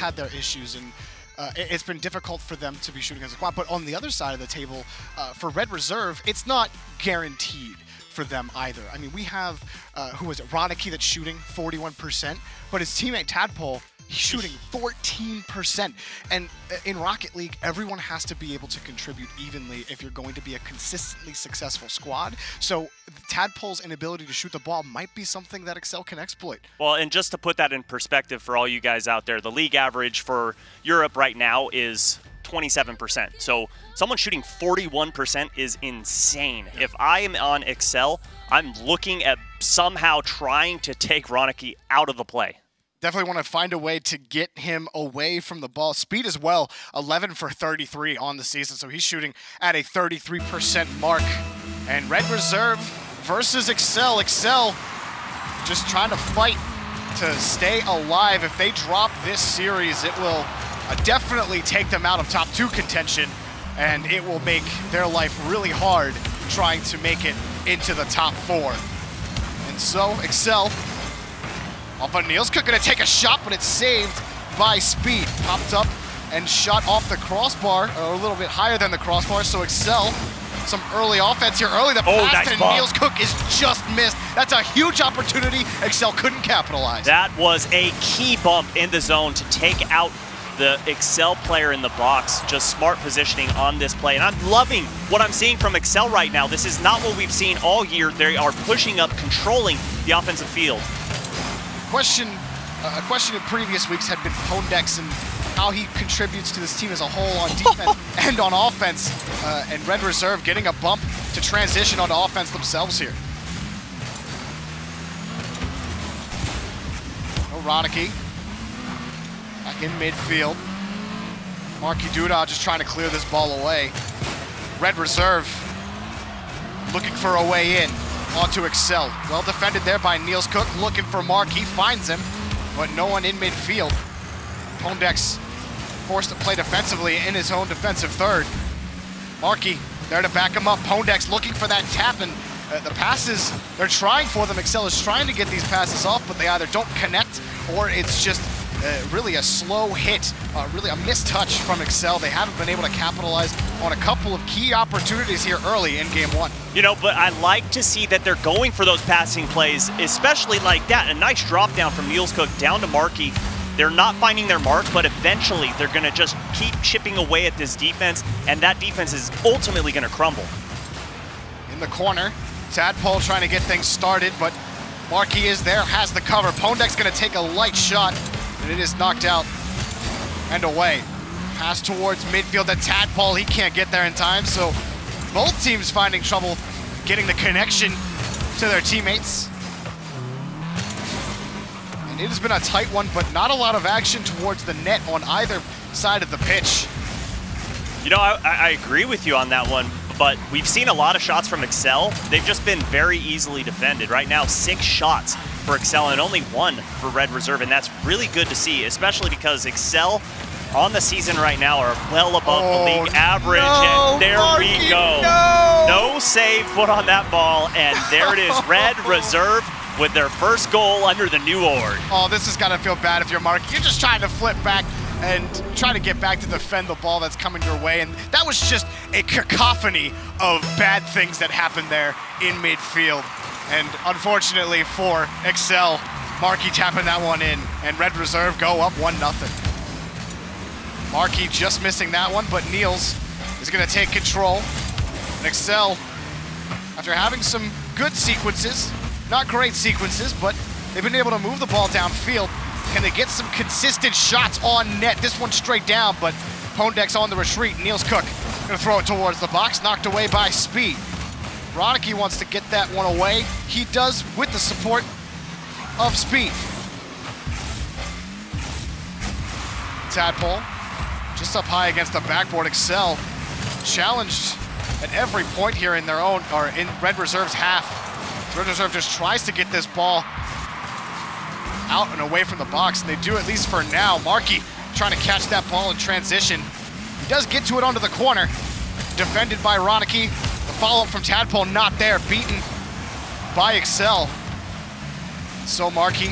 had their issues, and it's been difficult for them to be shooting as a squad. But on the other side of the table, for Red Reserve, it's not guaranteed for them either. I mean, we have, who was it, Roddicky that's shooting 41%, but his teammate Tadpole, he's shooting 14%. And in Rocket League, everyone has to be able to contribute evenly if you're going to be a consistently successful squad. So Tadpole's inability to shoot the ball might be something that Excel can exploit. Well, and just to put that in perspective for all you guys out there, the league average for Europe right now is 27%. So someone shooting 41% is insane. If I am on Excel, I'm looking at somehow trying to take Roddicky out of the play. Definitely want to find a way to get him away from the ball. Speed as well, 11 for 33 on the season, so he's shooting at a 33% mark. And Red Reserve versus Excel. Excel just trying to fight to stay alive. If they drop this series, it will definitely take them out of top 2 contention, and it will make their life really hard trying to make it into the top 4. And so Excel, off on Niels Cook, gonna take a shot, but it's saved by Speed. Popped up and shot off the crossbar, or a little bit higher than the crossbar, so Excel, some early offense here early. The pass nice to ball. Niels Cook is just missed. That's a huge opportunity. Excel couldn't capitalize. That was a key bump in the zone to take out the Excel player in the box. Just smart positioning on this play. And I'm loving what I'm seeing from Excel right now. This is not what we've seen all year. They are pushing up, controlling the offensive field. A question in previous weeks had been Pondex and how he contributes to this team as a whole on defense and on offense. And Red Reserve getting a bump to transition onto offense themselves here. Roddicky back in midfield. Marky Duda just trying to clear this ball away. Red Reserve looking for a way in onto Excel. Well defended there by Niels Cook, looking for Mark. He finds him, but no one in midfield. Pondex forced to play defensively in his own defensive third. Marky there to back him up. Pondex looking for that tap, and the passes, they're trying for them. Excel is trying to get these passes off, but they either don't connect or it's just really a slow hit, really a missed touch from Excel. They haven't been able to capitalize on a couple of key opportunities here early in game 1. You know, but I like to see that they're going for those passing plays, especially like that. A nice drop down from Niels Cook down to Marky. They're not finding their marks, but eventually they're going to just keep chipping away at this defense, and that defense is ultimately going to crumble. In the corner, Tadpole trying to get things started, but Marky is there, has the cover. Pondex going to take a light shot, and it is knocked out and away. Pass towards midfield to Tadpole. He can't get there in time, so both teams finding trouble getting the connection to their teammates. And it has been a tight one, but not a lot of action towards the net on either side of the pitch. You know, I agree with you on that one, but we've seen a lot of shots from Excel. They've just been very easily defended. Right now, 6 shots for Excel and only 1 for Red Reserve, and that's really good to see, especially because Excel on the season right now are well above the league average, and there Marky, we go. No save put on that ball, and there it is, Red Reserve with their first goal under the new org. Oh, this has got to feel bad if you're Marky. You're just trying to flip back and trying to get back to defend the ball that's coming your way, and that was just a cacophony of bad things that happened there in midfield. And unfortunately for Excel, Marky tapping that one in, and Red Reserve go up 1-0. Marky just missing that one, but Niels is going to take control. And Excel, after having some good sequences, not great sequences, but they've been able to move the ball downfield. Can they get some consistent shots on net? This one straight down, but Pondex on the retreat. Niels Cook gonna throw it towards the box, knocked away by Speed. Roddicky wants to get that one away. He does with the support of Speed. Tadpole just up high against the backboard. Excel challenged at every point here in their own, or in Red Reserve's half. Red Reserve just tries to get this ball out and away from the box, and they do at least for now. Marky trying to catch that ball in transition. He does get to it onto the corner. Defended by Roddicky. The follow-up from Tadpole not there, beaten by Excel. So Marky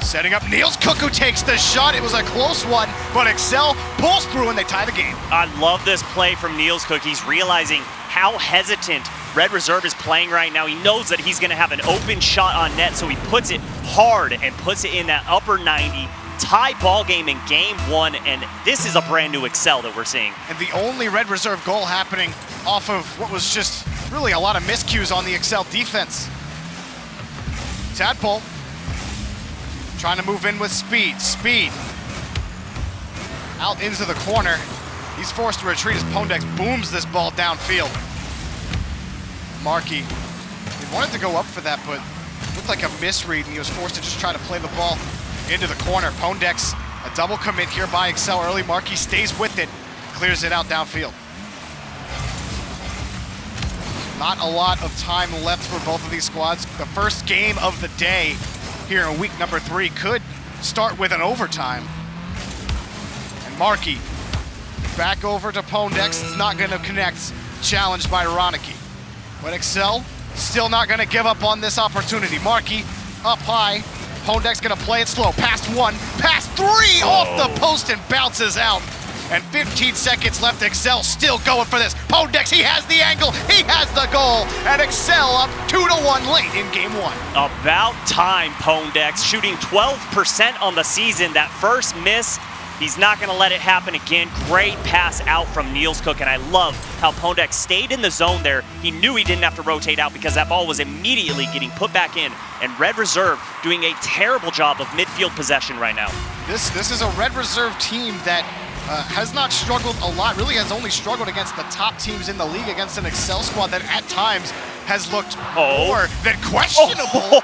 Setting up Niels Cook, who takes the shot. It was a close one, but Excel pulls through and they tie the game. I love this play from Niels Cook. He's realizing how hesitant Red Reserve is playing right now. He knows that he's going to have an open shot on net, so he puts it hard and puts it in that upper 90. Tie ball game in game 1, and this is a brand new Excel that we're seeing. And the only Red Reserve goal happening off of what was just really a lot of miscues on the Excel defense. Tadpole trying to move in with speed. Speed out into the corner. He's forced to retreat as Pondex booms this ball downfield. Markey, he wanted to go up for that, but looked like a misread, and he was forced to just try to play the ball into the corner. Pondex, a double commit here by Excel early. Markey stays with it, clears it out downfield. Not a lot of time left for both of these squads. The first game of the day here in week number 3 could start with an overtime. And Markey back over to Pondex. It's not going to connect. Challenged by Ronicky. But Excel still not going to give up on this opportunity. Markey up high. Pondex going to play it slow. Past 1, past 3, off the post and bounces out. And 15 seconds left. Excel still going for this. Pondex, he has the angle, he has the goal, and Excel up 2-1 late in game 1. About time, Pondex, shooting 12% on the season. That first miss, he's not going to let it happen again. Great pass out from Niels Cook, and I love how Pondex stayed in the zone there. He knew he didn't have to rotate out because that ball was immediately getting put back in. And Red Reserve doing a terrible job of midfield possession right now. This is a Red Reserve team that has not struggled a lot, really has only struggled against the top teams in the league, against an Excel squad that at times has looked more than questionable.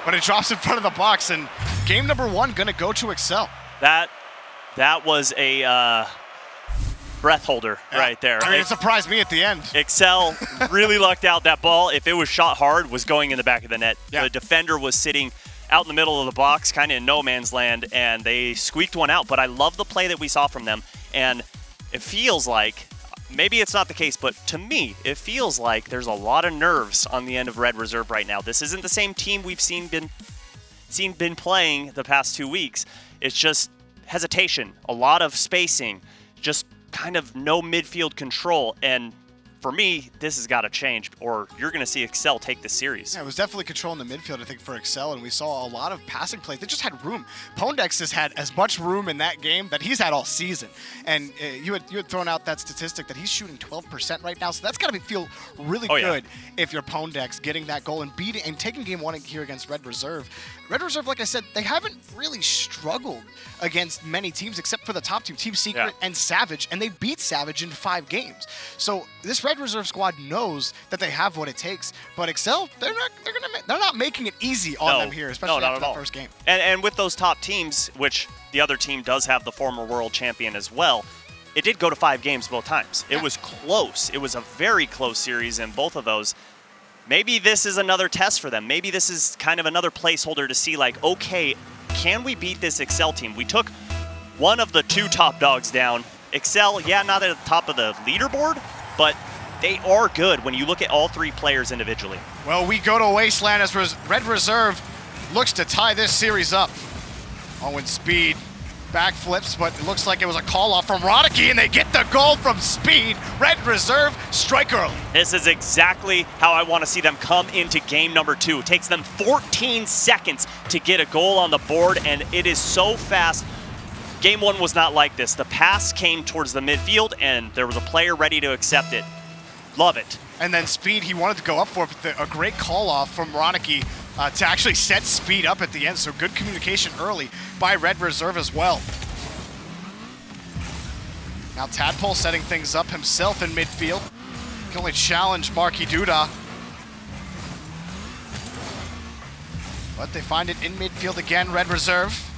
But it drops in front of the box, and game number 1 gonna go to Excel. That was a breath holder right there. I mean, it surprised me at the end. Excel really lucked out. That ball, if it was shot hard, was going in the back of the net. Yeah. The defender was sitting out in the middle of the box, kind of in no man's land, and they squeaked one out. But I love the play that we saw from them, and it feels like, maybe it's not the case, but to me, it feels like there's a lot of nerves on the end of Red Reserve right now. This isn't the same team we've seen been playing the past 2 weeks. It's just hesitation, a lot of spacing, just kind of no midfield control, and for me, this has got to change, or you're going to see Excel take the series. Yeah, it was definitely control in the midfield, I think, for Excel, and we saw a lot of passing plays. They just had room. Pondex has had as much room in that game that he's had all season. And you had thrown out that statistic that he's shooting 12% right now, so that's got to feel really good if you're Pondex getting that goal and beating and taking game 1 here against Red Reserve. Red Reserve, like I said, they haven't really struggled against many teams except for the top two, Team Secret and Savage, and they beat Savage in 5 games. So this Red Reserve squad knows that they have what it takes, but Excel, they're not making it easy on them here, especially after that first game. And with those top teams, which the other team does have the former world champion as well, it did go to 5 games both times. It was close. It was a very close series in both of those. Maybe this is another test for them. Maybe this is kind of another placeholder to see, like, okay, can we beat this Excel team? We took one of the 2 top dogs down. Excel, yeah, not at the top of the leaderboard, but they are good when you look at all 3 players individually. Well, we go to Wasteland as Red Reserve looks to tie this series up. Owen Speed backflips, but it looks like it was a call-off from Ronicky, and they get the goal from Speed. Red Reserve strike early. This is exactly how I want to see them come into game number 2. It takes them 14 seconds to get a goal on the board, and it is so fast. Game 1 was not like this. The pass came towards the midfield, and there was a player ready to accept it. Love it. And then Speed, he wanted to go up for it, but a great call-off from Ronicky to actually set Speed up at the end. So good communication early by Red Reserve as well. Now Tadpole setting things up himself in midfield. He can only challenge Marky Duda. But they find it in midfield again, Red Reserve.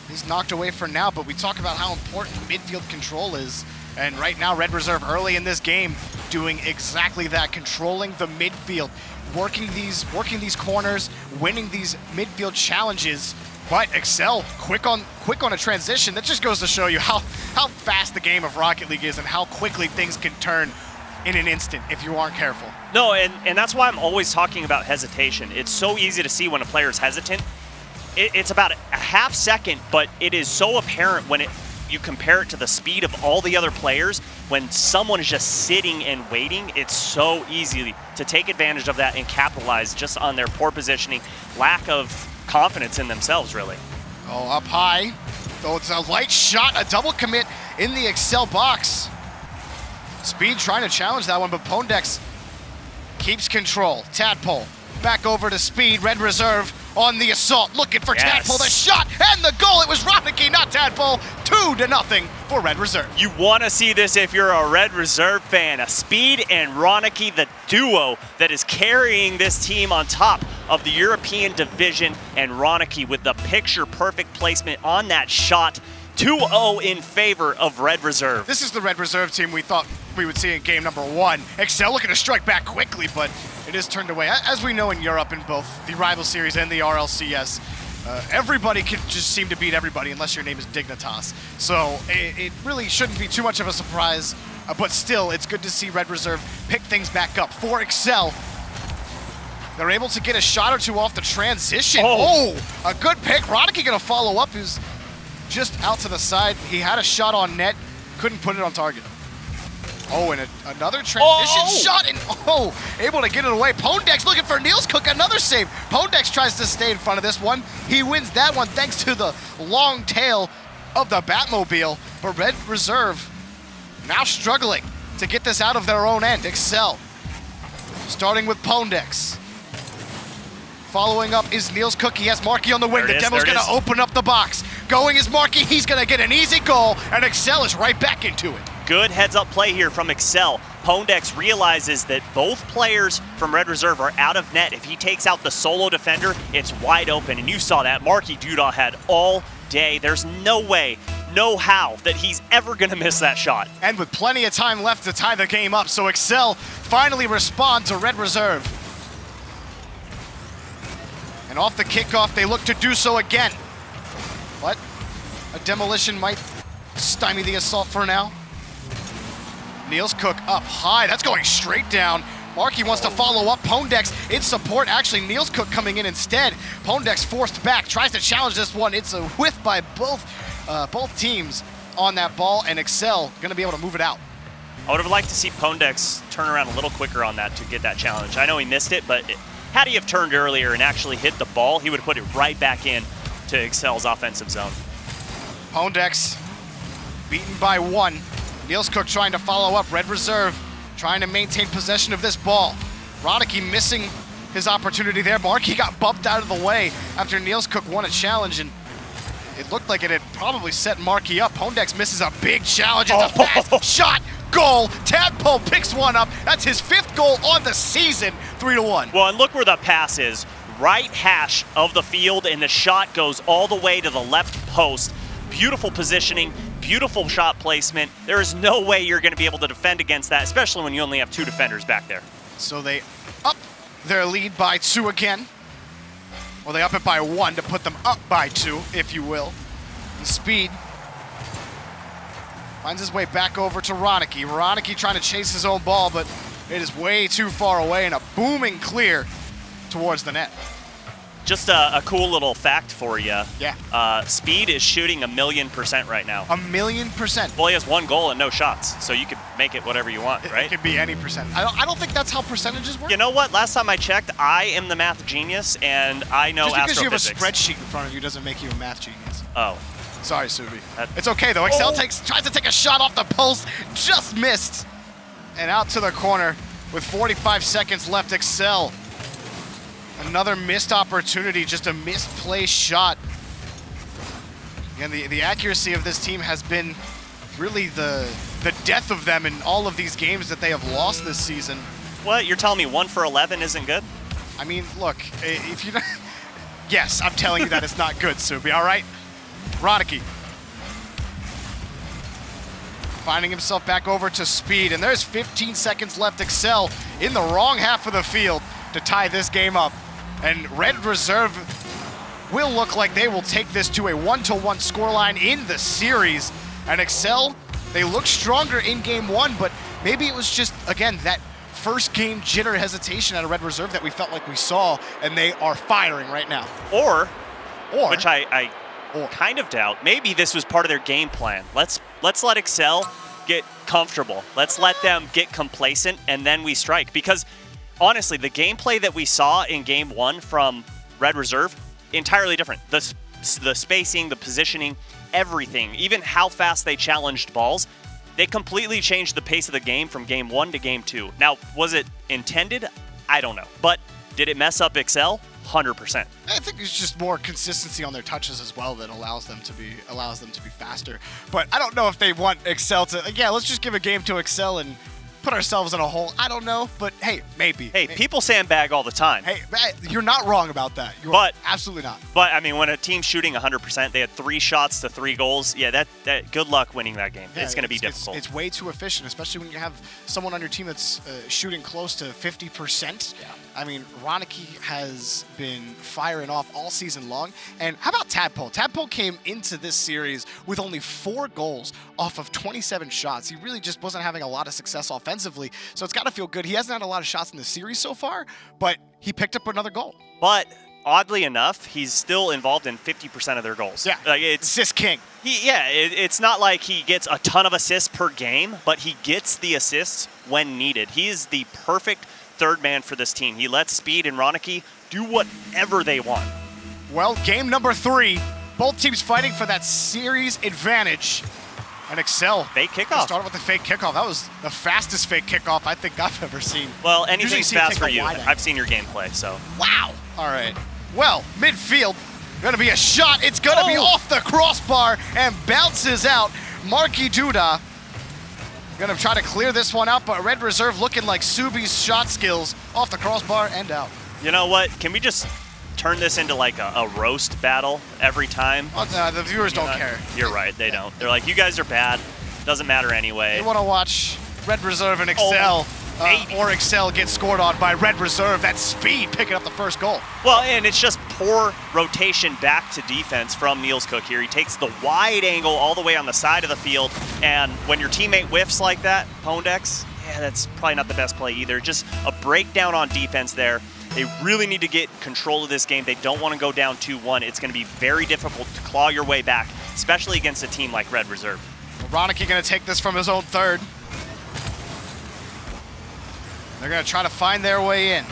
He's knocked away for now, but we talk about how important midfield control is. And right now, Red Reserve early in this game doing exactly that, controlling the midfield, working these corners, winning these midfield challenges. But Excel, quick on a transition. That just goes to show you how fast the game of Rocket League is and how quickly things can turn in an instant if you aren't careful. No, and that's why I'm always talking about hesitation. It's so easy to see when a player is hesitant. it's about a half second, but it is so apparent when you compare it to the speed of all the other players. When someone is just sitting and waiting, it's so easy to take advantage of that and capitalize just on their poor positioning, lack of confidence in themselves, really. Oh, up high. Though it's a light shot, a double commit in the Excel box. Speed trying to challenge that one, but Pondex keeps control. Tadpole back over to Speed. Red Reserve on the assault, looking for Tadpole. The shot and the goal. It was Ronicky, not Tadpole. 2-0 for Red Reserve. You want to see this if you're a Red Reserve fan. A Speed and Ronicky, the duo that is carrying this team on top of the European division, and Ronicky with the picture-perfect placement on that shot. 2-0 in favor of Red Reserve. This is the Red Reserve team we thought we would see in game number 1. Excel looking to strike back quickly, but it is turned away. As we know in Europe, in both the Rival Series and the RLCS, everybody can just seem to beat everybody unless your name is Dignitas. So it really shouldn't be too much of a surprise, but still, it's good to see Red Reserve pick things back up. For Excel, they're able to get a shot or two off the transition. Oh, a good pick. Ronicky gonna follow up, who's just out to the side. He had a shot on net, couldn't put it on target. Oh, and another transition shot, and able to get it away. Pondex looking for Niels Cook, another save. Pondex tries to stay in front of this one. He wins that one thanks to the long tail of the Batmobile. But Red Reserve now struggling to get this out of their own end. Excel, starting with Pondex. Following up is Niels Cook. He has Marky on the wing. The Demo's gonna open up the box. Going is Marky. He's gonna get an easy goal, and Excel is right back into it. Good heads-up play here from Excel. Pondex realizes that both players from Red Reserve are out of net. If he takes out the solo defender, it's wide open, and you saw that. Marky Duda had all day. There's no way, no how that he's ever gonna miss that shot. And with plenty of time left to tie the game up, so Excel finally responds to Red Reserve. And off the kickoff, they look to do so again. But a demolition might stymie the assault for now. Niels Cook up high. That's going straight down. Marky wants to follow up. Pondex in support. Actually, Niels Cook coming in instead. Pondex forced back, tries to challenge this one. It's a whiff by both teams on that ball, and Excel going to be able to move it out. I would have liked to see Pondex turn around a little quicker on that to get that challenge. I know he missed it, but had he have turned earlier and actually hit the ball, he would have put it right back in to Excel's offensive zone. Pondex beaten by 1. Niels Cook trying to follow up. Red Reserve trying to maintain possession of this ball. Ronicky missing his opportunity there. Marky got bumped out of the way after Niels Cook won a challenge, and it looked like it had probably set Marky up. Pondex misses a big challenge. It's a fast shot. Goal. Tadpole picks one up. That's his 5th goal on the season. 3-1. Well, and look where the pass is. Right hash of the field, and the shot goes all the way to the left post. Beautiful positioning, beautiful shot placement. There is no way you're going to be able to defend against that, especially when you only have 2 defenders back there. So they up their lead by 2 again. Well, they up it by 1 to put them up by 2, if you will. And Speed finds his way back over to Ronicky. Ronicky trying to chase his own ball, but it is way too far away, and a booming clear towards the net. Just a cool little fact for you. Yeah. Speed is shooting 1,000,000% right now. 1,000,000%. Well, he has 1 goal and no shots, so you could make it whatever you want, right? It could be any percent. I don't think that's how percentages work. You know what? Last time I checked, I am the math genius, and I know astrophysics. Just because you have a spreadsheet in front of you doesn't make you a math genius. Oh. Sorry, Subi. It's okay, though. Excel tries to take a shot off the post, just missed. And out to the corner with 45 seconds left. Excel. Another missed opportunity, just a misplaced shot. And the accuracy of this team has been really the death of them in all of these games that they have lost this season. What? You're telling me 1 for 11 isn't good? I mean, look, if you don't... Yes, I'm telling you that it's not good, Subi, all right? Ronicky. Finding himself back over to Speed, and there's 15 seconds left. Excel in the wrong half of the field to tie this game up. And Red Reserve will look like they will take this to a 1-1 scoreline in the series. And Excel, they look stronger in game 1, but maybe it was just, again, that first game jitter hesitation out of Red Reserve that we felt like we saw, and they are firing right now. which I kind of doubt. Maybe this was part of their game plan. Let's let Excel get comfortable. Let's let them get complacent, and then we strike. Because honestly, the gameplay that we saw in Game 1 from Red Reserve, entirely different. The spacing, the positioning, everything, even how fast they challenged balls, they completely changed the pace of the game from Game 1 to Game 2. Now, was it intended? I don't know. But did it mess up Excel? 100%. I think it's just more consistency on their touches as well that allows them to be faster. But I don't know if they want Excel to, yeah, let's just give a game to Excel and put ourselves in a hole. I don't know, but hey, maybe. Hey, people sandbag all the time. Hey, you're not wrong about that. You're absolutely not. But I mean, when a team's shooting 100%, they had 3 shots to 3 goals. Yeah, that good luck winning that game. Yeah, it's going to be difficult. It's way too efficient, especially when you have someone on your team that's shooting close to 50%. Yeah. I mean, Ronicky has been firing off all season long. And how about Tadpole? Tadpole came into this series with only 4 goals off of 27 shots. He really just wasn't having a lot of success offensively, so it's got to feel good. He hasn't had a lot of shots in the series so far, but he picked up another goal. But oddly enough, he's still involved in 50% of their goals. Yeah, like it's assist king. It's not like he gets a ton of assists per game, but he gets the assists when needed. He is the perfect third man for this team. He lets Speed and Ronicky do whatever they want. Well, game number 3, both teams fighting for that series advantage. And Excel. Fake kickoff. Started with the fake kickoff. That was the fastest fake kickoff I think I've ever seen. Well, anything's fast for you. I've seen your gameplay, so. Wow. All right. Well, midfield, gonna be a shot. It's gonna be off the crossbar and bounces out. Marky Duda gonna try to clear this one out, but Red Reserve looking like Subi's shot skills off the crossbar and out. You know what? Can we just turn this into like a roast battle every time? Oh, no, the viewers don't care. You're right, they don't. They're like, you guys are bad. Doesn't matter anyway. They want to watch Red Reserve and Excel, or Excel get scored on by Red Reserve. That's Speed picking up the first goal. Well, and it's just poor rotation back to defense from Niels Cook here. He takes the wide angle all the way on the side of the field, and when your teammate whiffs like that, Pondex, yeah, that's probably not the best play either. Just a breakdown on defense there. They really need to get control of this game. They don't want to go down 2-1. It's going to be very difficult to claw your way back, especially against a team like Red Reserve. Ronicky going to take this from his own third. They're going to try to find their way in.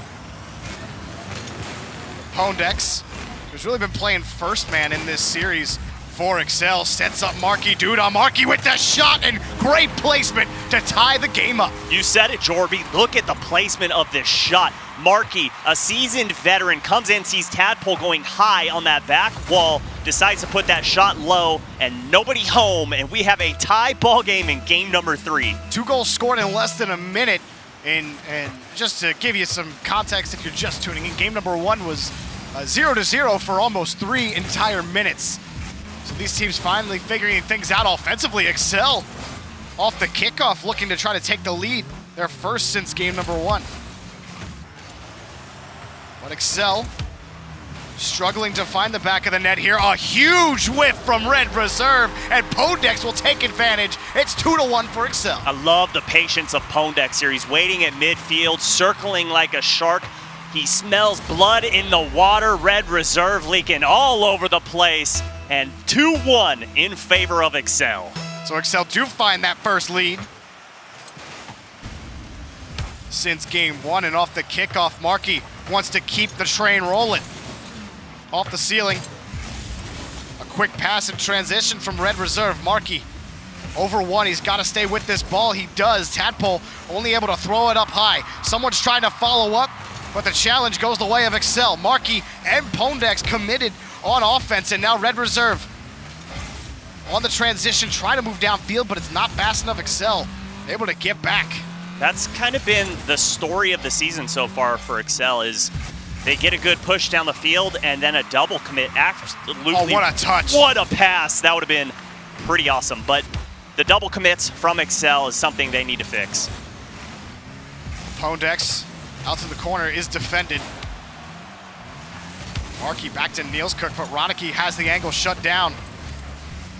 Pondex, who's really been playing first man in this series for Excel, sets up Marky Duda. Marky with the shot and great placement to tie the game up. You said it, Jorby. Look at the placement of this shot. Marky, a seasoned veteran, comes in, sees Tadpole going high on that back wall, decides to put that shot low, and nobody home, and we have a tie ball game in game number 3. 2 goals scored in less than a minute, and just to give you some context if you're just tuning in, game number 1 was 0-0 for almost 3 entire minutes. So these teams finally figuring things out offensively. Excel off the kickoff looking to try to take the lead, their first since game number 1. But Excel struggling to find the back of the net here. A huge whiff from Red Reserve, and Pondex will take advantage. It's 2-1 for Excel. I love the patience of Pondex here. He's waiting at midfield, circling like a shark. He smells blood in the water. Red Reserve leaking all over the place, and 2-1 in favor of Excel. So Excel do find that first lead since game 1, and off the kickoff, Marky wants to keep the train rolling. Off the ceiling, a quick pass and transition from Red Reserve. Marky over 1, he's got to stay with this ball. He does. Tadpole only able to throw it up high. Someone's trying to follow up, but the challenge goes the way of Excel. Marky and Pondex committed on offense, and now Red Reserve on the transition, trying to move downfield, but it's not fast enough. Excel able to get back. That's kind of been the story of the season so far for Excel, is they get a good push down the field and then a double commit. Absolutely. Oh, what a touch. What a pass. That would have been pretty awesome. But the double commits from Excel is something they need to fix. Pondex out to the corner is defended. Marky back to Niels Cook, but Ronicky has the angle shut down.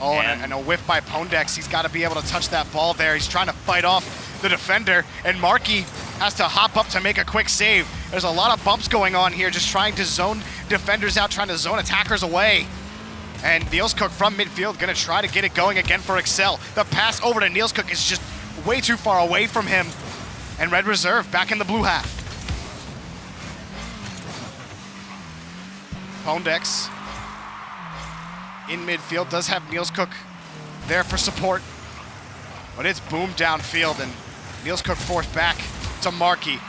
Oh, and a whiff by Pondex. He's got to be able to touch that ball there. He's trying to fight off the defender, and Marky has to hop up to make a quick save. There's a lot of bumps going on here, just trying to zone defenders out, trying to zone attackers away. And Nielscook from midfield gonna try to get it going again for Excel. The pass over to Nielscook is just way too far away from him. And Red Reserve back in the blue half. Pondex in midfield does have Nielscook there for support. But it's boom downfield and Nielscook forced back to Markey.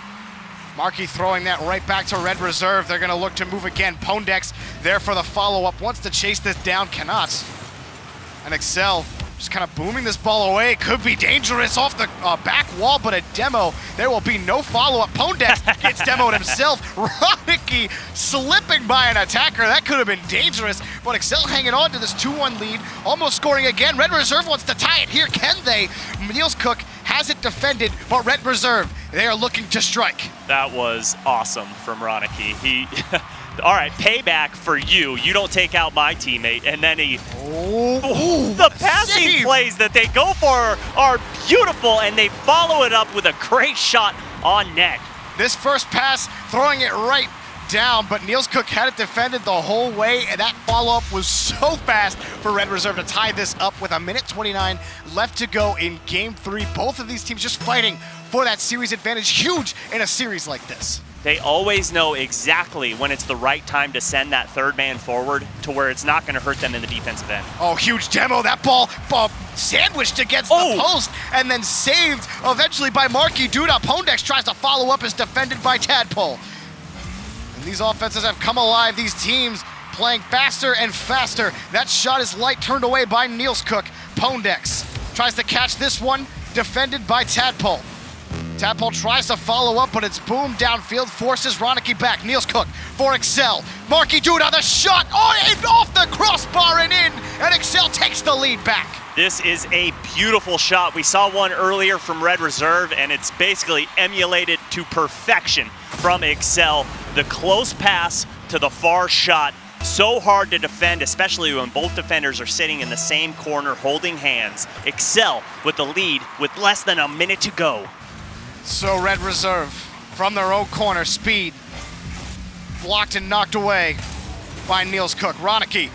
Markey throwing that right back to Red Reserve. They're gonna look to move again. Pondex there for the follow-up. Wants to chase this down, cannot. And Excel just kind of booming this ball away. Could be dangerous off the back wall, but a demo. There will be no follow-up. Pondex gets demoed himself. Ronicky slipping by an attacker. That could have been dangerous, but Excel hanging on to this 2-1 lead. Almost scoring again. Red Reserve wants to tie it here. Can they? Nielscook has it defended, but Red Reserve, they are looking to strike. That was awesome from Ronicky. He, all right, payback for you. You don't take out my teammate. And then he, the passing plays that they go for are beautiful, and they follow it up with a great shot on net. This first pass, throwing it right down, but Nielscook had it defended the whole way, and that follow-up was so fast for Red Reserve to tie this up with 1:29 left to go in Game 3. Both of these teams just fighting for that series advantage. Huge in a series like this. They always know exactly when it's the right time to send that third man forward to where it's not going to hurt them in the defensive end. Oh, huge demo. That ball sandwiched against the post and then saved eventually by Markey Duda. Pondex tries to follow up, is defended by Tadpole. And these offenses have come alive. These teams playing faster and faster. That shot is light, turned away by Nielscook. Pondex tries to catch this one, defended by Tadpole. Tadpole tries to follow up, but it's boom downfield, forces Ronicky back. Nielscook for Excel. Markey Duda, the shot, and off the crossbar and in, and Excel takes the lead back. This is a beautiful shot. We saw one earlier from Red Reserve, and it's basically emulated to perfection from Excel. The close pass to the far shot, so hard to defend, especially when both defenders are sitting in the same corner holding hands. Excel with the lead with less than a minute to go. So Red Reserve from their own corner, Speed blocked and knocked away by Nielscook. Ronicky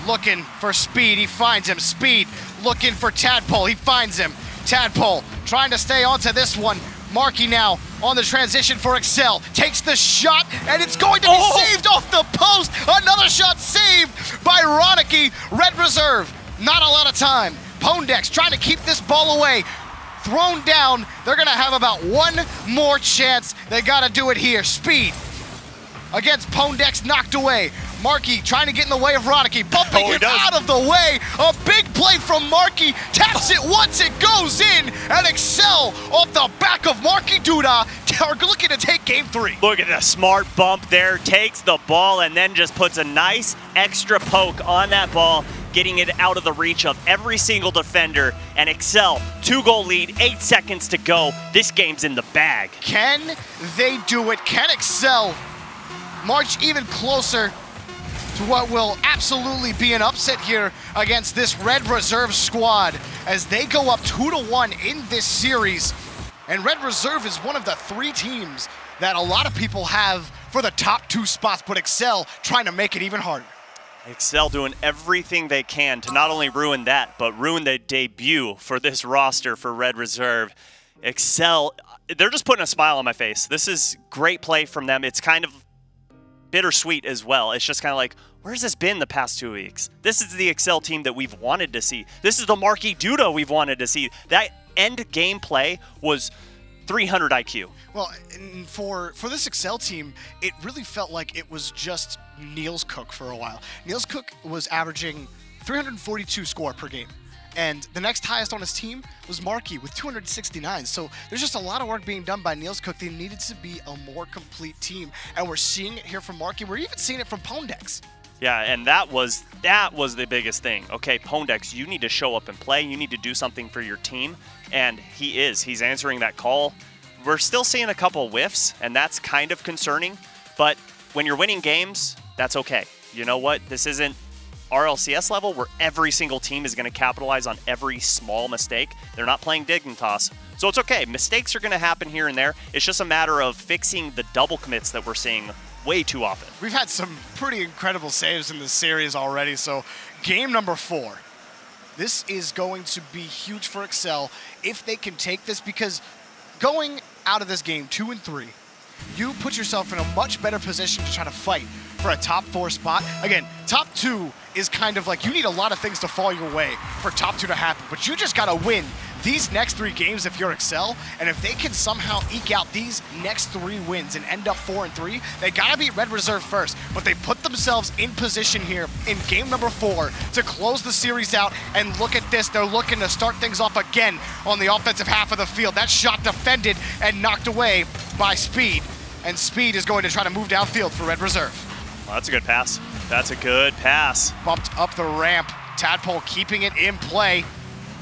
looking for Speed, he finds him. Speed looking for Tadpole, he finds him. Tadpole trying to stay onto this one. Markey now on the transition for Excel, takes the shot, and it's going to be saved off the post. Another shot saved by Ronicky. Red Reserve, not a lot of time. Pondex trying to keep this ball away. Thrown down, they're gonna have about one more chance. They gotta do it here. Speed against Pondex, knocked away. Markey trying to get in the way of Ronicky, bumping him out of the way. A big play from Markey, taps it once, it goes in, and Excel off the back of Markey Duda are looking to take Game 3. Look at the smart bump there, takes the ball and then just puts a nice extra poke on that ball, getting it out of the reach of every single defender. And Excel, 2-goal lead, 8 seconds to go. This game's in the bag. Can they do it? Can Excel march even closer to what will absolutely be an upset here against this Red Reserve squad as they go up 2-1 in this series? And Red Reserve is one of the 3 teams that a lot of people have for the top 2 spots, but Excel trying to make it even harder. Excel doing everything they can to not only ruin that, but ruin the debut for this roster for Red Reserve. Excel, they're just putting a smile on my face. This is great play from them. It's kind of bittersweet as well. It's just kind of like, where's this been the past 2 weeks? This is the Excel team that we've wanted to see. This is the Markey Duda we've wanted to see. That end game play was 300 IQ. Well, for this Excel team, it really felt like it was just Nielscook for a while. Nielscook was averaging 342 score per game. And the next highest on his team was Markey with 269. So there's just a lot of work being done by Nielscook. They needed to be a more complete team. And we're seeing it here from Markey. We're even seeing it from Pondex. Yeah, and that was the biggest thing. Okay, Pondex, you need to show up and play. You need to do something for your team. And he is. He's answering that call. We're still seeing a couple whiffs, and that's kind of concerning. But when you're winning games, that's okay. You know what? This isn't RLCS level where every single team is going to capitalize on every small mistake. They're not playing Dignitas, so it's okay. Mistakes are going to happen here and there. It's just a matter of fixing the double commits that we're seeing way too often. We've had some pretty incredible saves in this series already, so game number 4. This is going to be huge for Excel if they can take this, because going out of this game 2 and 3, you put yourself in a much better position to try to fight for a top 4 spot. Again, top 2 is kind of like, you need a lot of things to fall your way for top 2 to happen, but you just got to win these next 3 games if you're Excel, and if they can somehow eke out these next 3 wins and end up 4 and 3, they gotta beat Red Reserve first. But they put themselves in position here in game number 4 to close the series out, and look at this, they're looking to start things off again on the offensive half of the field. That shot defended and knocked away by Speed, and Speed is going to try to move downfield for Red Reserve. Well, that's a good pass. That's a good pass. Bumped up the ramp, Tadpole keeping it in play.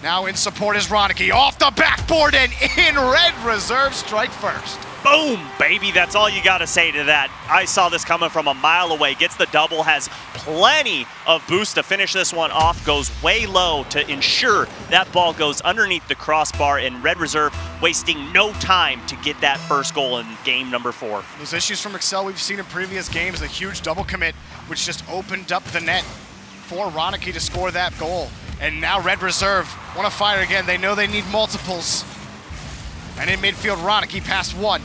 Now in support is Ronicky, off the backboard and in. Red Reserve strike first. Boom, baby, that's all you gotta say to that. I saw this coming from a mile away. Gets the double, has plenty of boost to finish this one off, goes way low to ensure that ball goes underneath the crossbar, and Red Reserve wasting no time to get that first goal in game number 4. Those issues from Excel we've seen in previous games, a huge double commit, which just opened up the net for Ronicky to score that goal. And now Red Reserve want to fire again. They know they need multiples. And in midfield, Ronicky passed 1.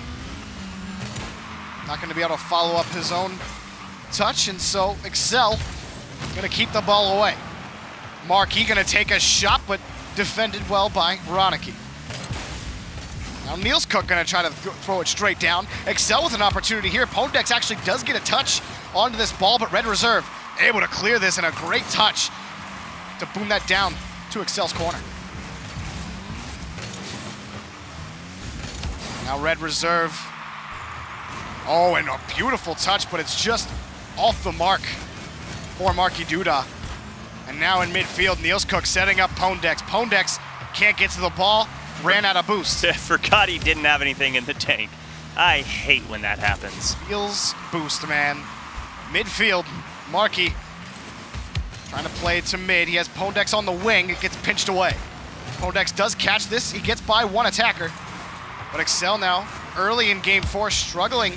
Not going to be able to follow up his own touch, and so Excel going to keep the ball away. Marquis going to take a shot, but defended well by Ronicky. Now Niels Cook going to try to throw it straight down. Excel with an opportunity here. Pondex actually does get a touch onto this ball, but Red Reserve able to clear this, and a great touch to boom that down to Excel's corner. Now Red Reserve. Oh, and a beautiful touch, but it's just off the mark for Marky Duda. And now in midfield, Niels Cook setting up Pondex. Pondex can't get to the ball, ran out of boost. Forgot he didn't have anything in the tank. I hate when that happens. Feels boost, man. Midfield, Marky trying to play it to mid. He has Pondex on the wing. It gets pinched away. Pondex does catch this. He gets by 1 attacker. But Excel now, early in game 4, struggling.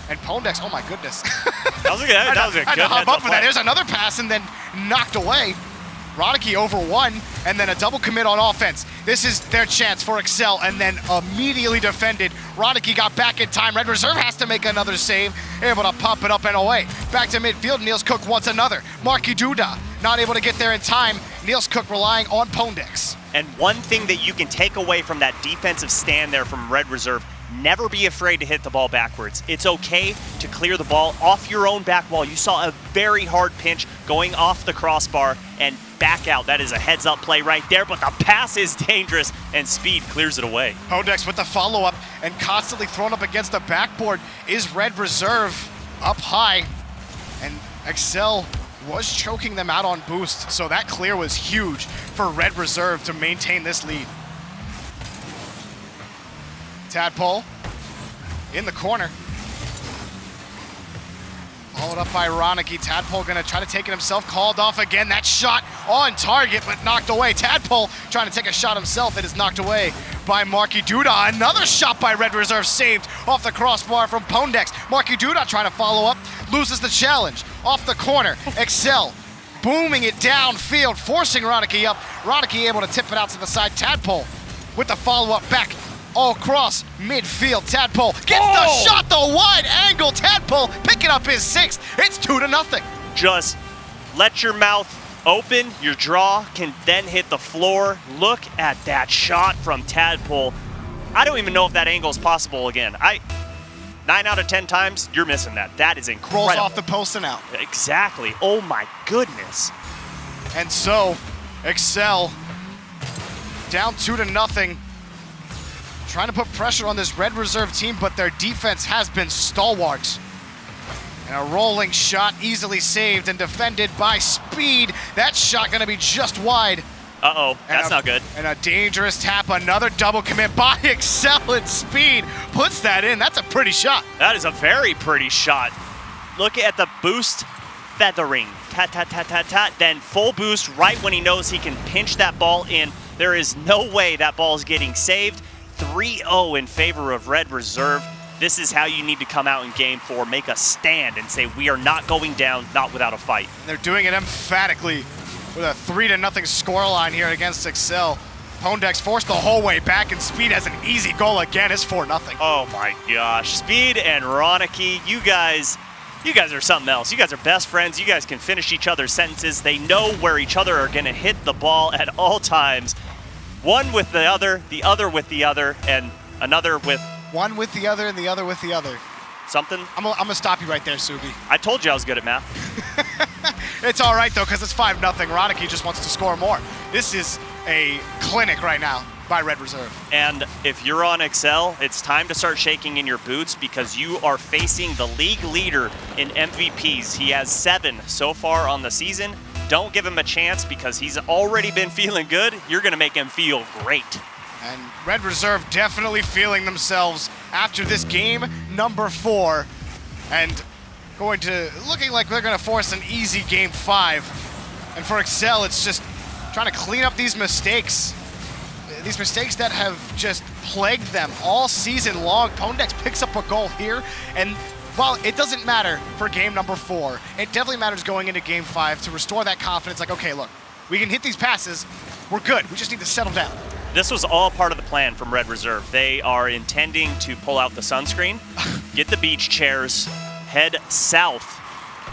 And Pondex, oh my goodness. That was a good, that was a good hop up for that. play. There's another pass and then knocked away. Ronicky over 1, and then a double commit on offense. This is their chance for Excel, and then immediately defended. Ronicky got back in time. Red Reserve has to make another save, able to pop it up and away. Back to midfield, Niels Cook wants another. Marky Duda not able to get there in time. Niels Cook relying on Pondex. And one thing that you can take away from that defensive stand there from Red Reserve, never be afraid to hit the ball backwards. It's okay to clear the ball off your own back wall. You saw a very hard pinch going off the crossbar and back out. That is a heads-up play right there, but the pass is dangerous, and Speed clears it away. Pondex with the follow-up, and constantly thrown up against the backboard is Red Reserve up high, and Excel was choking them out on boost, so that clear was huge for Red Reserve to maintain this lead. Tadpole in the corner. Followed up by Ronicky. Tadpole gonna try to take it himself, called off again. That shot on target, but knocked away. Tadpole trying to take a shot himself. It is knocked away by Marky Duda. Another shot by Red Reserve saved off the crossbar from Pondex. Marky Duda trying to follow up, loses the challenge. Off the corner, Excel booming it downfield, forcing Ronicky up. Ronicky able to tip it out to the side. Tadpole with the follow-up back all across midfield. Tadpole gets the shot, the wide angle. Tadpole picking up his 6th. It's 2-0. Just let your mouth open. Your draw can then hit the floor. Look at that shot from Tadpole. I don't even know if that angle is possible again. 9 out of 10 times, you're missing that. That is incredible. Rolls off the post and out. Exactly. Oh my goodness. And so, Excel down 2-0. Trying to put pressure on this Red Reserve team, but their defense has been stalwart. And a rolling shot easily saved and defended by Speed. That shot gonna be just wide. Uh-oh, that's not good. And a dangerous tap, another double commit by Excel, and Speed puts that in. That's a pretty shot. That is a very pretty shot. Look at the boost feathering. Tat, tat, tat, tat, tat. Then full boost right when he knows he can pinch that ball in. There is no way that ball is getting saved. 3-0 in favor of Red Reserve. this is how you need to come out in Game 4, make a stand and say, we are not going down, not without a fight. They're doing it emphatically with a 3-0 scoreline here against Excel. Pondex forced the whole way back, and Speed has an easy goal again. It's 4-0. Oh my gosh. Speed and Ronicky, you guys are something else. You guys are best friends. You guys can finish each other's sentences. They know where each other are going to hit the ball at all times. One with the other with the other, and another with... One with the other and the other with the other. Something? I'm going to stop you right there, Subi. I told you I was good at math. It's all right, though, because it's 5-0. Ronicky just wants to score more. This is a clinic right now by Red Reserve. And if you're on Excel, it's time to start shaking in your boots because you are facing the league leader in MVPs. He has 7 so far on the season. Don't give him a chance because he's already been feeling good. You're going to make him feel great. And Red Reserve definitely feeling themselves after this game number 4. And looking like they're going to force an easy Game 5. And for Excel, it's just trying to clean up these mistakes. These mistakes that have just plagued them all season long. Pondex picks up a goal here, and while it doesn't matter for game number 4, it definitely matters going into Game 5 to restore that confidence. Like, okay, look, we can hit these passes. We're good. We just need to settle down. This was all part of the plan from Red Reserve. They are intending to pull out the sunscreen, get the beach chairs, head south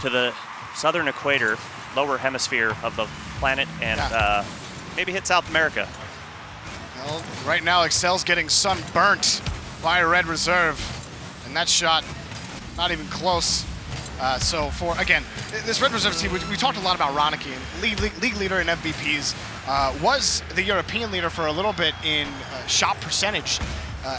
to the southern equator, lower hemisphere of the planet, and maybe hit South America. Well, right now, Excel's getting sunburnt by Red Reserve, and that shot not even close. So for, again, this Red Reserve team, we talked a lot about Ronicky, and league leader in MVPs, was the European leader for a little bit in shot percentage.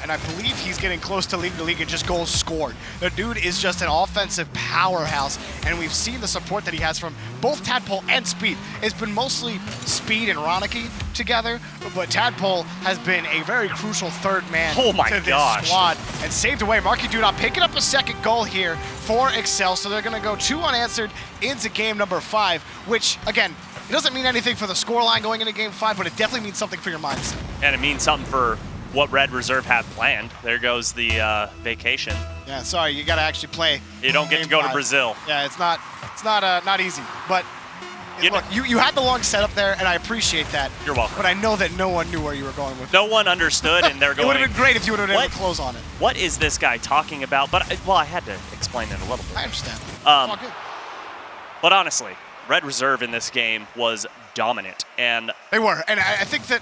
And I believe he's getting close to leading the league in just goals scored. The dude is just an offensive powerhouse, and we've seen the support that he has from both Tadpole and Speed. It's been mostly Speed and Ronicky together, but Tadpole has been a very crucial third man to this squad and saved away. Marky Dudon picking up a second goal here for Excel, so they're going to go 2 unanswered into game number 5, which, again, it doesn't mean anything for the scoreline going into game 5, but it definitely means something for your mindset. And it means something for what Red Reserve had planned. There goes the vacation. Yeah, sorry, you got to actually play. You don't get to go to Brazil. Yeah, it's not easy. But look, you had the long setup there, and I appreciate that. You're welcome. But I know that no one knew where you were going with it. No one understood, and they're going. It would have been great if you would have had clothes on it. What is this guy talking about? But well, I had to explain it a little bit. I understand. All good. But honestly, Red Reserve in this game was dominant, and they were, and I think that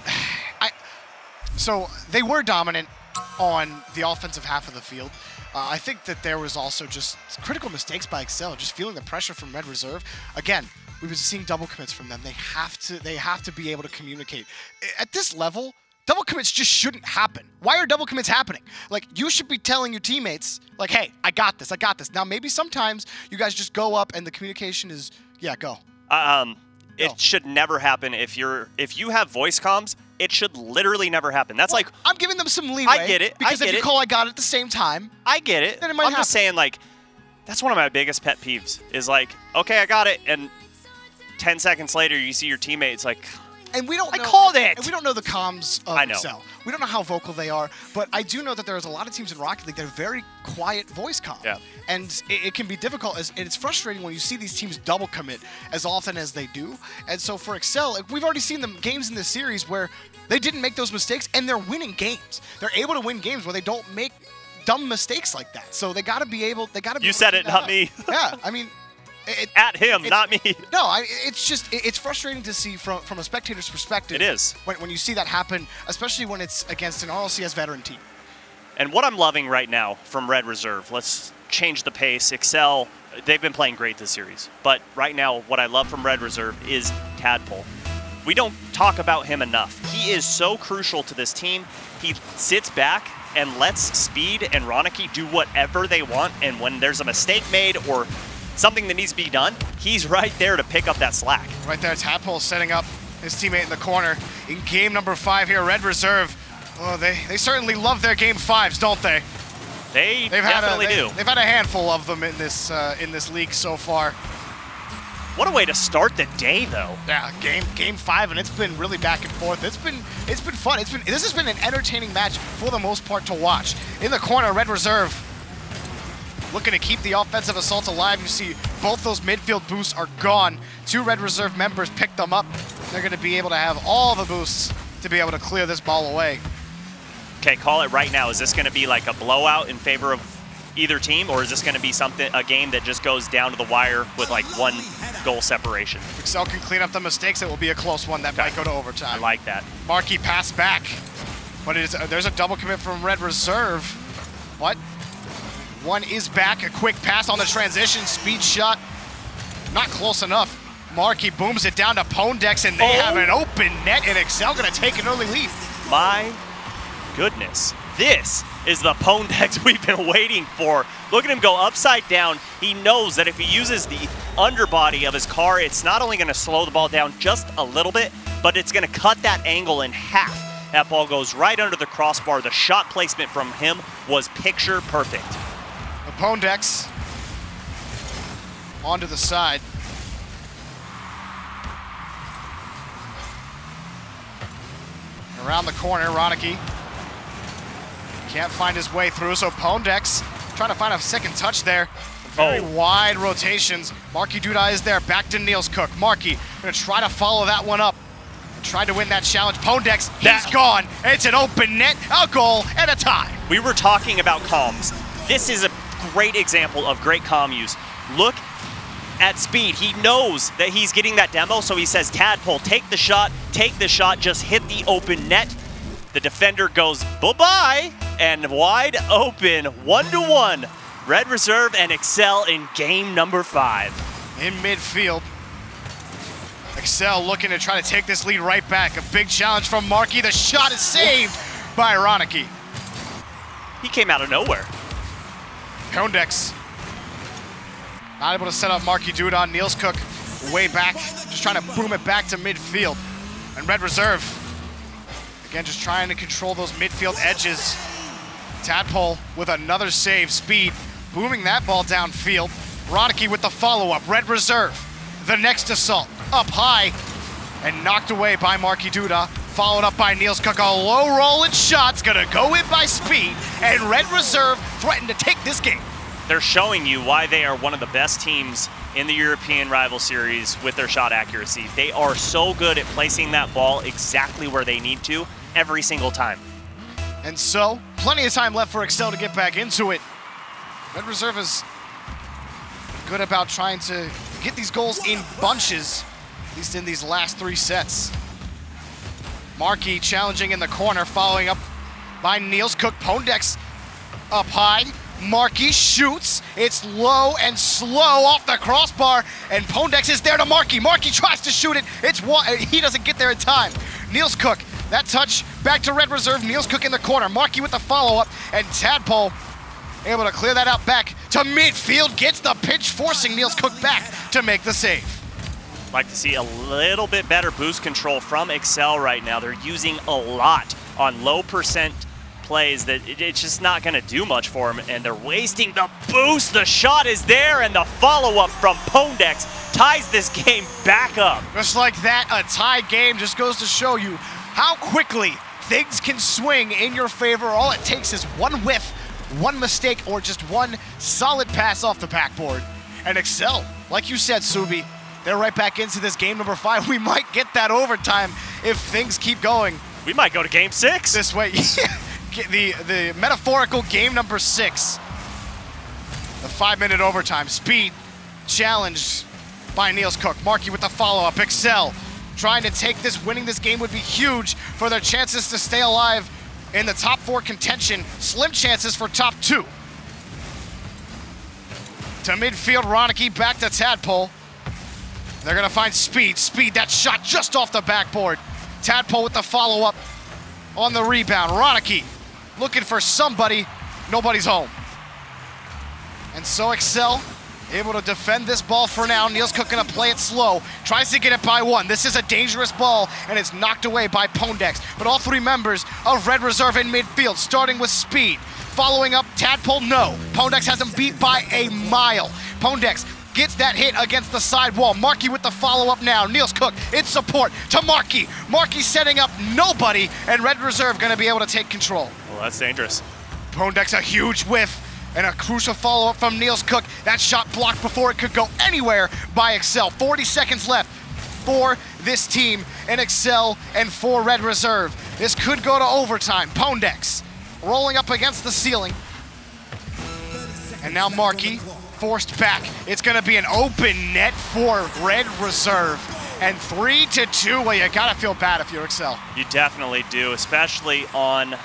so they were dominant on the offensive half of the field. I think that there was also just critical mistakes by Excel, just feeling the pressure from Red Reserve. Again, we've been seeing double commits from them. They have to be able to communicate. At this level, double commits just shouldn't happen. Why are double commits happening? Like, you should be telling your teammates, like, hey, I got this, I got this. Now, maybe sometimes you guys just go up and the communication is, yeah, go. It should never happen. If you have voice comms, it should literally never happen. That's like, I'm giving them some leeway. I get it. Because if you call I got it at the same time, I get it. Then it might happen. I'm just saying, like, that's one of my biggest pet peeves is like, okay, I got it, and 10 seconds later you see your teammates like, and we don't know, I called it. And we don't know the comms of Excel. We don't know how vocal they are, but I do know that there's a lot of teams in Rocket League that are very quiet voice comm. Yeah. And it can be difficult, and it's frustrating when you see these teams double commit as often as they do. And so for Excel, we've already seen them games in this series where they didn't make those mistakes, and they're winning games. They're able to win games where they don't make dumb mistakes like that. So they got to be able. They got to be. You said it, not me. Yeah, I mean. At him, not me. No, it's frustrating to see from a spectator's perspective. It is. When you see that happen, especially when it's against an RLCS veteran team. And what I'm loving right now from Red Reserve, let's change the pace. Excel, they've been playing great this series. But right now, what I love from Red Reserve is Tadpole. We don't talk about him enough. He is so crucial to this team. He sits back and lets Speed and Ronicky do whatever they want. And when there's a mistake made or something that needs to be done, he's right there to pick up that slack. Right there, Tadpole setting up his teammate in the corner. In game number 5 here, Red Reserve, oh, they certainly love their game 5s, don't they? They definitely do. They've had a handful of them in this league so far. What a way to start the day, though. Yeah, game 5, and it's been really back and forth. It's been fun. This has been an entertaining match for the most part to watch. In the corner, Red Reserve looking to keep the offensive assault alive. You see both those midfield boosts are gone. 2 Red Reserve members picked them up. They're going to be able to have all the boosts to be able to clear this ball away. Okay, call it right now. Is this going to be like a blowout in favor of either team, or is this going to be a game that just goes down to the wire with like 1 goal separation? If Excel can clean up the mistakes, it will be a close one that might go to overtime. I like that. Markey pass back, but there's a double commit from Red Reserve. What? One is back, a quick pass on the transition, speed shot, not close enough. Markey booms it down to Pondex, and they have an open net, and Excel gonna take an early lead. My goodness, this is the Pondex we've been waiting for. Look at him go upside down. He knows that if he uses the underbody of his car, it's not only gonna slow the ball down just a little bit, but it's gonna cut that angle in half. That ball goes right under the crossbar. The shot placement from him was picture perfect. The Pondex onto the side. Around the corner, Ronicky can't find his way through, so Pondex trying to find a second touch there. Very wide rotations. Marky Duda is there, back to Niels Cook. Marky gonna try to follow that one up. Tried to win that challenge. Pondex, he's gone. It's an open net, a goal, and a tie. We were talking about comms. This is a great example of great comm use. Look at speed. He knows that he's getting that demo, so he says, Tadpole, take the shot, just hit the open net. The defender goes bye-bye, and wide open, 1-1. Red Reserve and Excel in game number 5. In midfield, Excel looking to try to take this lead right back. A big challenge from Markey. The shot is saved by Ronicky. He came out of nowhere. Pondex not able to set up Marky Duda. Niels Cook way back, just trying to boom it back to midfield. And Red Reserve, again, just trying to control those midfield edges. Tadpole with another save, speed, booming that ball downfield. Ronicky with the follow-up. Red Reserve, the next assault, up high, and knocked away by Marky Duda. Followed up by Niels Cook. A low rolling shot's gonna go in by speed, and Red Reserve threatened to take this game. They're showing you why they are one of the best teams in the European Rival Series with their shot accuracy. They are so good at placing that ball exactly where they need to every single time. And so, plenty of time left for Excel to get back into it. Red Reserve is good about trying to get these goals in bunches, at least in these last 3 sets. Markey challenging in the corner, following up by Niels Cook. Pondex up high. Markey shoots. It's low and slow off the crossbar, and Pondex is there to Markey. Markey tries to shoot it. It's one. He doesn't get there in time. Niels Cook, that touch back to Red Reserve. Niels Cook in the corner. Markey with the follow-up, and Tadpole able to clear that out back to midfield. Gets the pitch, forcing Niels Cook back to make the save. Like to see a little bit better boost control from Excel right now. They're using a lot on low percent plays that it's just not going to do much for them, and they're wasting the boost. The shot is there, and the follow-up from Pondex ties this game back up. Just like that, a tie game just goes to show you how quickly things can swing in your favor. All it takes is one whiff, one mistake, or just one solid pass off the backboard. And Excel, like you said, Subi, they're right back into this game number 5. We might get that overtime if things keep going. We might go to game 6. This way. The metaphorical game number 6. The 5-minute overtime. Speed challenged by Niels Cook. Markey with the follow-up. Excel trying to take this. Winning this game would be huge for their chances to stay alive in the top 4 contention. Slim chances for top 2. To midfield, Ronicky back to Tadpole. They're gonna find Speed. Speed, that shot just off the backboard. Tadpole with the follow-up on the rebound. Ronicky looking for somebody. Nobody's home. And so Excel able to defend this ball for now. Niels Cook gonna play it slow. Tries to get it by 1. This is a dangerous ball, and it's knocked away by Pondex. But all 3 members of Red Reserve in midfield, starting with Speed. Following up, Tadpole, no. Pondex has him beat by a mile. Pondex gets that hit against the side wall. Markey with the follow-up now. Niels Cook in support to Markey. Markey setting up nobody, and Red Reserve gonna be able to take control. Well, that's dangerous. Pondex a huge whiff. And a crucial follow-up from Niels Cook. That shot blocked before it could go anywhere by Excel. 40 seconds left for this team in Excel and for Red Reserve. This could go to overtime. Pondex rolling up against the ceiling. And now Markey forced back. It's gonna be an open net for Red Reserve. And 3-2, well, you gotta feel bad if you're Excel. You definitely do, especially on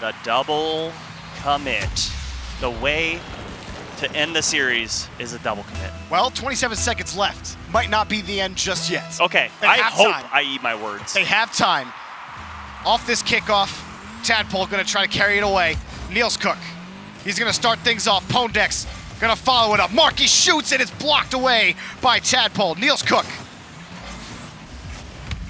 the double commit. The way to end the series is a double commit. Well, 27 seconds left. Might not be the end just yet. Okay, I hope I eat my words. They have time. Off this kickoff, Tadpole gonna try to carry it away. Niels Cook, he's gonna start things off. Pondex gonna follow it up. Markey shoots and it's blocked away by Tadpole. Niels Cook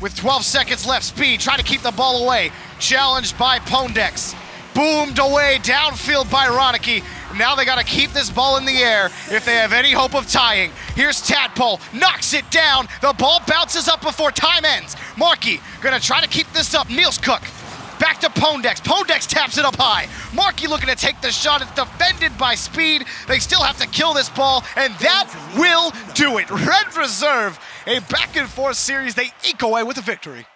with 12 seconds left. Speed trying to keep the ball away. Challenged by Pondex. Boomed away downfield by Ronicky. Now they gotta keep this ball in the air if they have any hope of tying. Here's Tadpole, knocks it down. The ball bounces up before time ends. Markey gonna try to keep this up. Niels Cook, back to Pondex. Pondex taps it up high. Markey looking to take the shot. It's defended by Speed. They still have to kill this ball, and that will do it. Red Reserve, a back and forth series. They eke away with a victory.